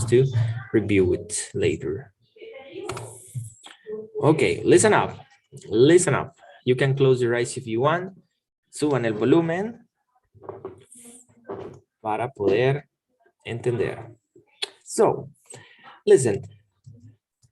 to review it later. Okay, listen up. Listen up. You can close your eyes if you want. Suban el volumen para poder entender. So, listen.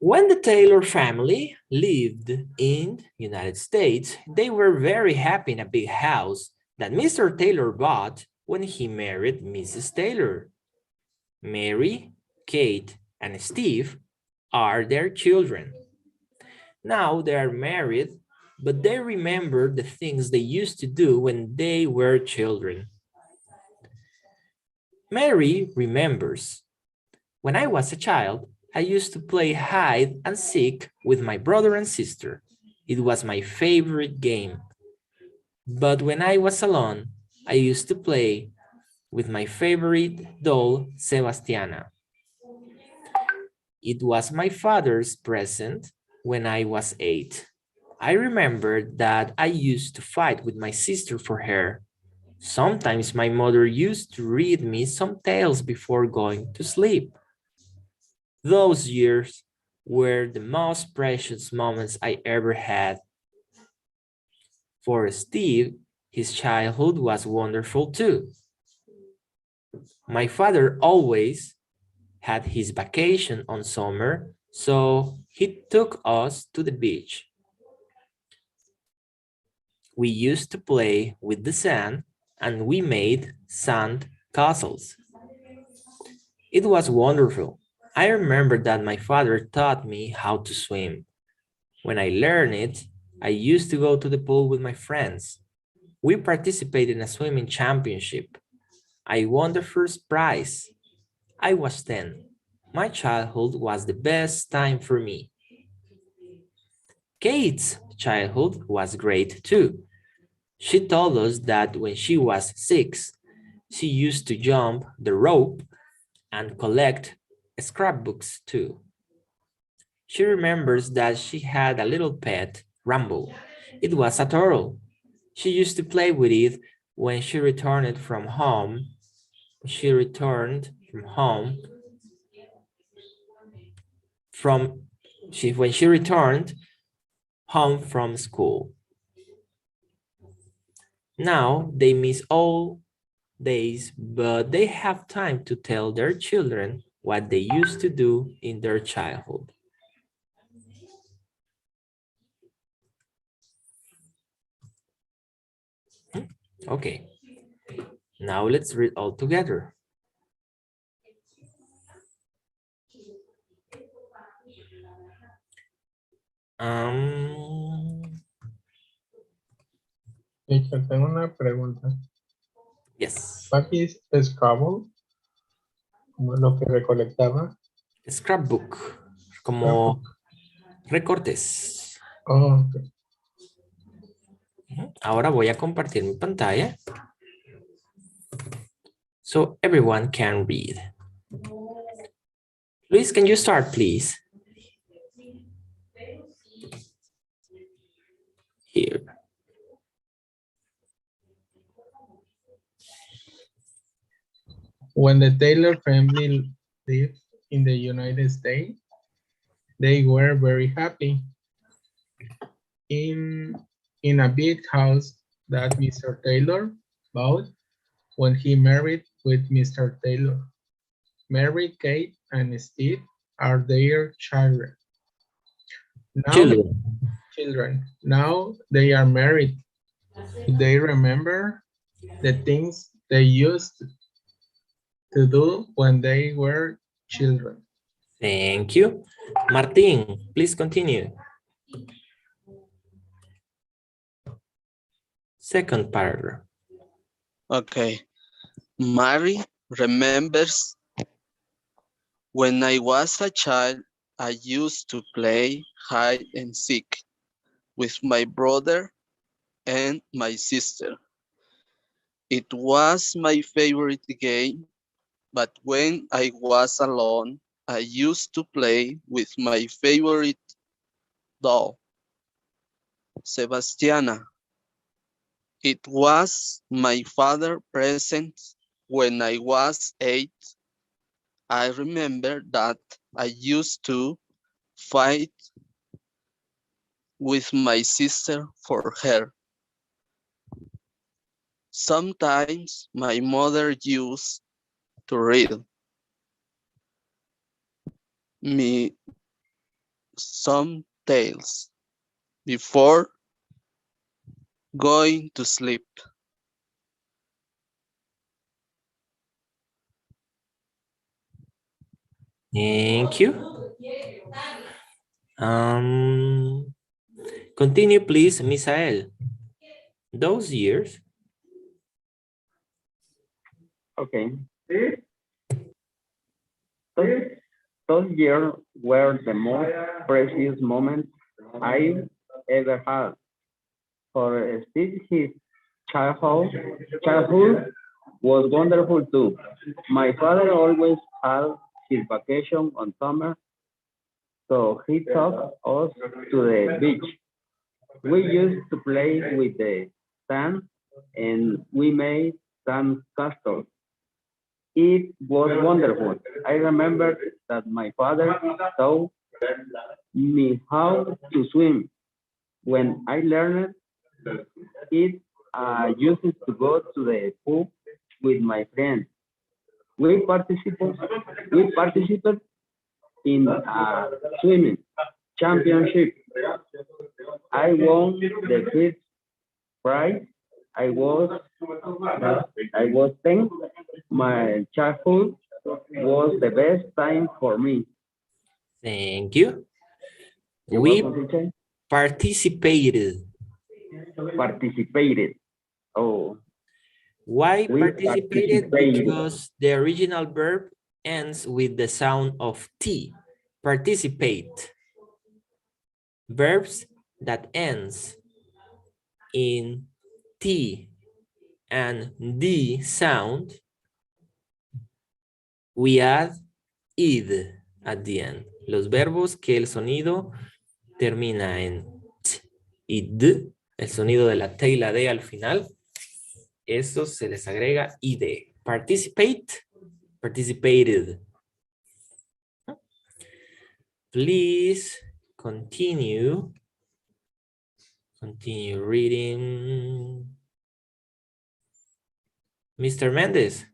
When the Taylor family lived in United States, they were very happy in a big house that Mr. Taylor bought when he married Mrs. Taylor. Mary, Kate, and Steve are their children. Now they are married, but they remember the things they used to do when they were children. Mary remembers, when I was a child, I used to play hide and seek with my brother and sister. It was my favorite game. But when I was alone, I used to play with my favorite doll, Sebastiana. It was my father's present when I was 8. I remember that I used to fight with my sister for her. Sometimes my mother used to read me some tales before going to sleep. Those years were the most precious moments I ever had. For Steve, his childhood was wonderful too. My father always had his vacation on summer, so he took us to the beach. We used to play with the sand and we made sand castles. It was wonderful. I remember that my father taught me how to swim. When I learned it, I used to go to the pool with my friends. We participated in a swimming championship. I won the first prize. I was 10. My childhood was the best time for me. Kate's childhood was great too. She told us that when she was 6, she used to jump the rope and collect scrapbooks too. She remembers that she had a little pet, Rambo. It was a turtle. She used to play with it when she returned from home. She returned from home when she returned home from school. Now they miss all days, but they have time to tell their children what they used to do in their childhood. Okay, now let's read all together. Teacher, tengo una pregunta. Yes. What is Scrabble? Como lo que recolectaba. Scrapbook, como Scrapbook. recortes. Oh, okay. Ahora voy a compartir mi pantalla so everyone can read. Luis, can you start, please? Here. When the Taylor family lived in the United States, they were very happy. In a big house that Mr. Taylor bought when he married with Mr. Taylor. Mary, Kate, and Steve are their children. Now they are married. They remember the things they used to do when they were children. Thank you. Martin, please continue. Second paragraph. Okay. Mary remembers, when I was a child, I used to play hide and seek with my brother and my sister. It was my favorite game, but when I was alone, I used to play with my favorite doll, Sebastiana. It was my father's present when I was 8. I remember that I used to fight with my sister for her. Sometimes my mother used to read me some tales before going to sleep. Thank you. Continue, please, Misael. Those years. Okay. Those years were the most precious moments I ever had. For Steve, his childhood was wonderful too. My father always had his vacation on summer, so he took us to the beach. We used to play with the sand and we made sand castles. It was wonderful. I remember that my father taught me how to swim. When I learned it, I used to go to the pool with my friends. We participated in a swimming championship. I won the first prize. I was I was 10. My childhood was the best time for me. Thank you. You're We welcome, teacher. participated. Participated. Oh, Why we participated? participated. Because the original verb ends with the sound of T. Participate. Verbs that ends in T and D sound, we add id at the end. Los verbos que el sonido termina en t y d, el sonido de la T y la D al final, eso se les agrega id. Participate, participated. Please continue reading. Mr. Mendez,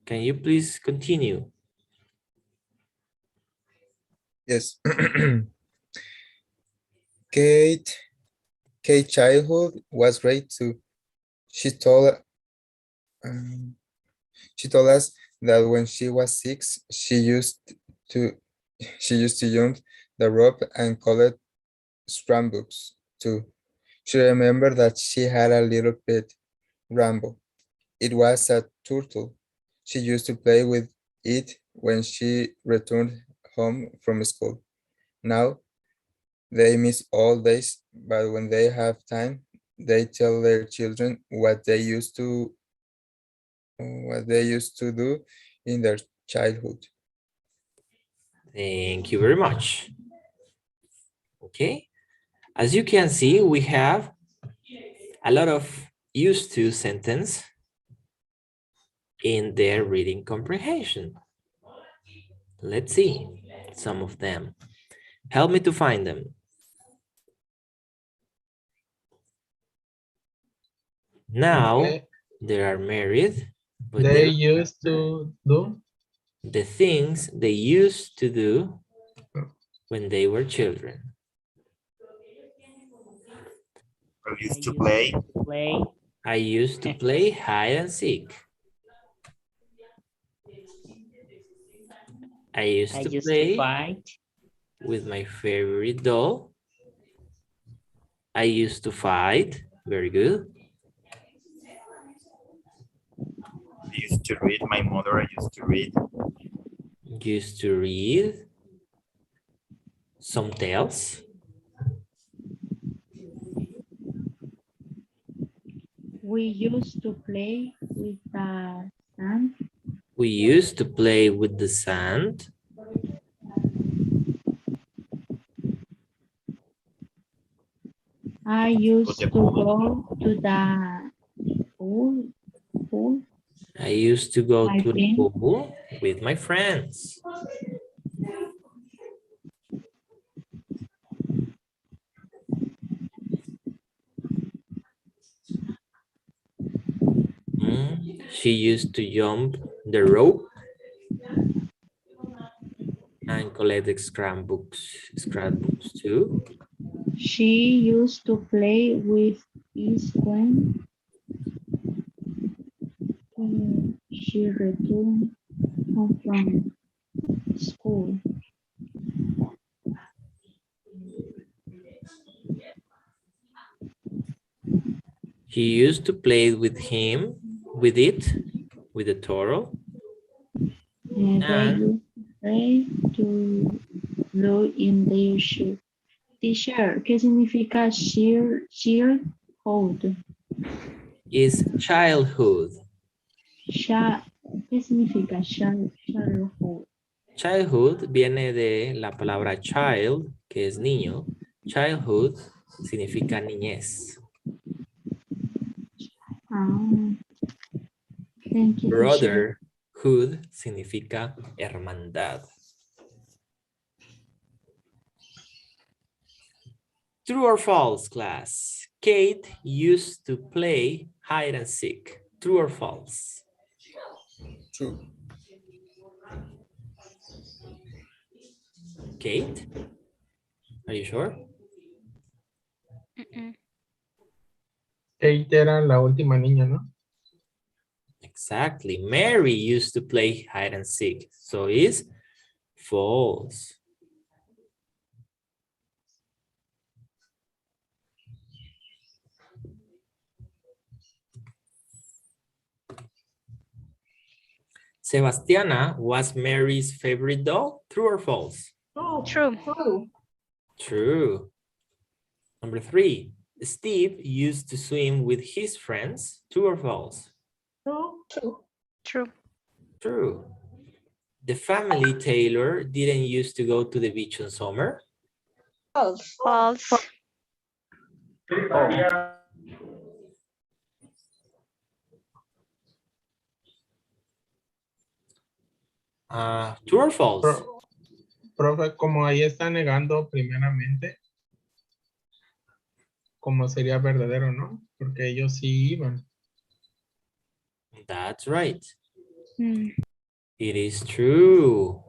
can you please continue? Yes. Kate childhood was great too. She told um, she told us that when she was 6, to she used to jump the rope and collect scrambooks too. She remembered that she had a little pet, Rambo. It was a turtle. She used to play with it when she returned home from school. Now they miss all days, but when they have time, they tell their children what they used to do in their childhood. Thank you very much. Okay, as you can see, we have a lot of used to sentence in their reading comprehension. Let's see some of them. Help me to find them. Now, Okay. they are married, but They used to do. the things they used to do when they were children. I used to play. I used to play hide and seek. I used to play fight. with my favorite doll. I used to fight. Very good. I used to read. My mother, I used to read. Used to read some tales. We used to play with the sand. We used to play with the sand. I used to go to the pool. I used to go to the pool With my friends. She used to jump the rope and collect scrapbooks too. She used to play with his when she returned home from school. She used to play with with the turtle. They And used to play to blow in their shirt. Teacher, ¿qué significa childhood? is childhood. ¿Qué significa childhood? Childhood viene de la palabra child, que es niño. Childhood significa niñez. Thank you, teacher. Brotherhood significa hermandad. True or false, class? Kate used to play hide and seek. True or false? True. Kate? Are you sure? Kate era la última niña, ¿no? Exactly. Mary used to play hide and seek. So it's false. Sebastiana was Mary's favorite doll. True or false? True. True. Number 3. Steve used to swim with his friends. True or false? True. True. The family Taylor didn't used to go to the beach in summer. False. True or false? Profe, como ahí está negando primeramente, como sería verdadero, ¿no? Porque ellos sí iban. That's right. Mm. It is true.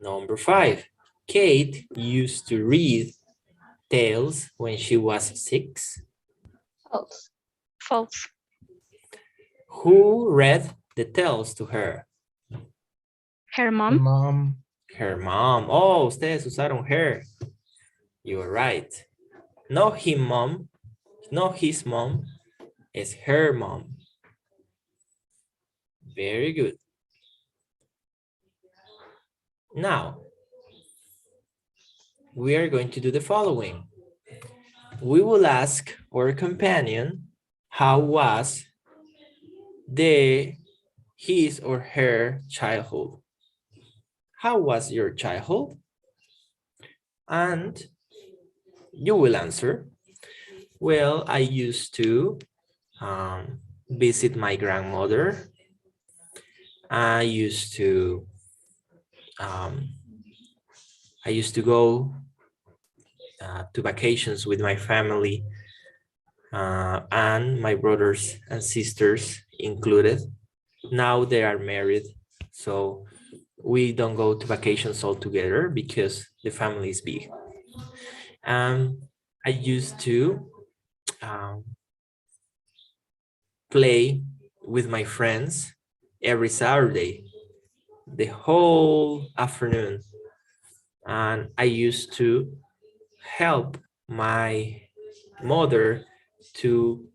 Number 5. Kate used to read tales when she was 6. False. Who read the tales to her? Her mom. Mom, Her mom. Oh, ustedes usaron her. You are right. No him mom. No his mom. It's her mom. Very good. Now, we are going to do the following. We will ask our companion how was his or her childhood. How was your childhood? And you will answer, well, I used to visit my grandmother. I used to go to vacations with my family and my brothers and sisters included. Now they are married, so we don't go to vacations all together because the family is big. I used to play with my friends every Saturday, the whole afternoon. And I used to help my mother to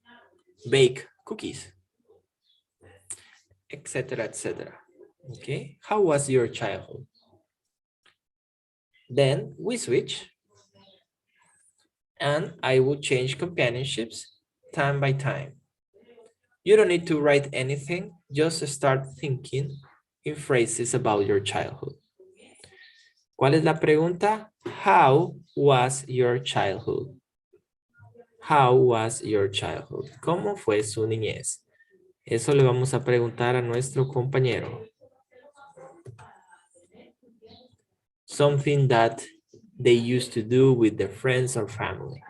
bake cookies, etc., etc. Okay, how was your childhood? Then we switch, and I will change companionships time by time. You don't need to write anything, just start thinking in phrases about your childhood. ¿Cuál es la pregunta? How was your childhood? How was your childhood? ¿Cómo fue su niñez? Eso le vamos a preguntar a nuestro compañero. Something that they used to do with their friends or family.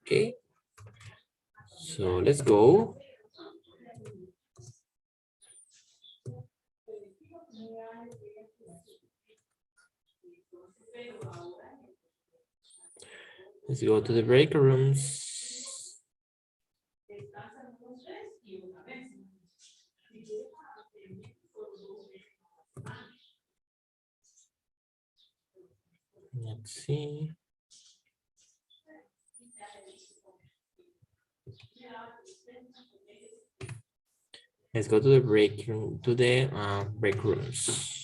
Okay. So let's go. Let's go to the break rooms. Let's see. Let's go to the break room, to the break rooms.